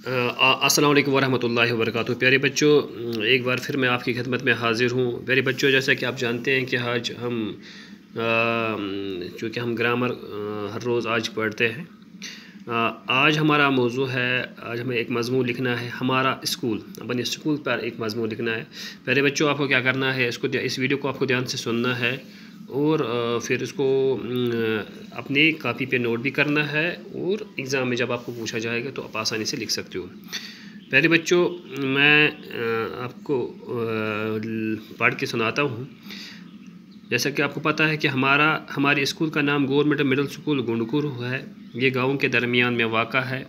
अस्सलाम वालेकुम वरहमतुल्लाहि वबरकातुहू। प्यारे बच्चों, एक बार फिर मैं आपकी खिदमत में हाज़िर हूँ। प्यारे बच्चों, जैसा कि आप जानते हैं कि आज हम चूँकि हम ग्रामर हर रोज़ आज पढ़ते हैं। आज हमारा मौजू है, आज हमें एक मज़मून लिखना है, हमारा स्कूल, अपने स्कूल पर एक मज़मून लिखना है। प्यारे बच्चों, आपको क्या करना है, इस वीडियो को आपको ध्यान से सुनना है और फिर इसको अपनी कापी पे नोट भी करना है और एग्ज़ाम में जब आपको पूछा जाएगा तो आप आसानी से लिख सकते हो। प्यारे बच्चों, मैं आपको पढ़ के सुनाता हूँ। जैसा कि आपको पता है कि हमारे स्कूल का नाम गवर्नमेंट मिडिल स्कूल गुंडकुर है। ये गाँव के दरमियान में वाक़ा है।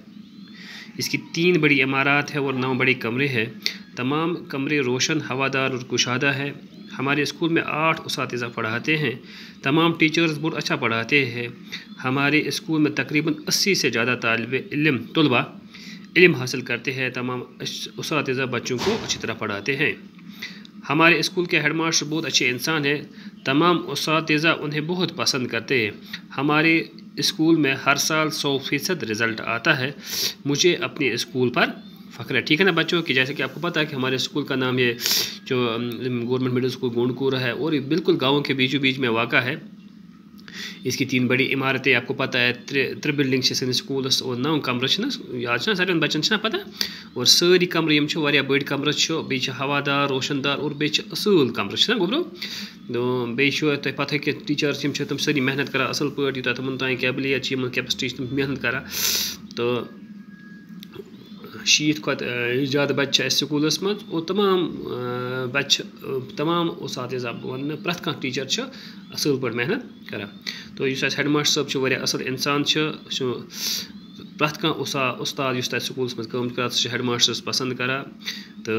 इसकी 3 बड़ी इमारत है और 9 बड़े कमरे हैं। तमाम कमरे रोशन, हवादार और कुशादा है। हमारे स्कूल में 8 उस्ताद पढ़ाते हैं। तमाम टीचर्स बहुत अच्छा पढ़ाते हैं। हमारे स्कूल में तकरीबन 80 से ज़्यादा तलबा इल्म हासिल करते हैं। तमाम उस्ताद बच्चों को अच्छी तरह पढ़ाते हैं। हमारे स्कूल के हेडमास्टर बहुत अच्छे इंसान हैं। तमाम उस्ताद उन्हें बहुत पसंद करते हैं। हमारे स्कूल में हर साल 100% रिज़ल्ट आता है। मुझे अपने स्कूल पर फ़ख्र है। ठीक है ना बच्चों, कि जैसे कि आपको पता है कि हमारे स्कूल का नाम ये जो गवर्नमेंट मिडिल स्कूल गोंडकुर है और बिल्कुल गाँव के बीचों बीच में वाक़ा है। इसकी 3 बड़ी इमारतें आपको पता है, 3 बिल्डिंग स्कूल और 9 कमर याद सारे बच्चन पता और सारी कमर बड़ी कमर बे हवादार, रोशनदार और बे असल कमर गोबरो। तो बे पता कि टीचर्स तम सारी मेहनत कर असल पे यूत तमन तान कैबिलियत कैपेसिटी मेहनत कर। तो 60 ज़्यादा बच्चे स्कूलस मज और तमाम उस्ताद वन प्रत कह टीचर असल पे मेहनत कर। तो हेडमास्टर साहब वारिया असल इंसान, प्रत कह उस्ताद स्कूलस मज काम कर हेडमास्टर्स पसंद कर। तो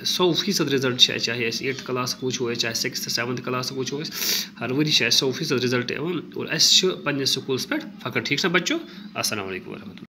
100% रिजल्ट, चाहे 8th क्लास वो चाहे 6th 7th क्लास वो हर वरी 100% रिजल्ट और पन्ने स्कूलस पे फ़ख्र। ठीक है बच्चों, अस्सलाम वालेकुम वरहमतुल्लाह।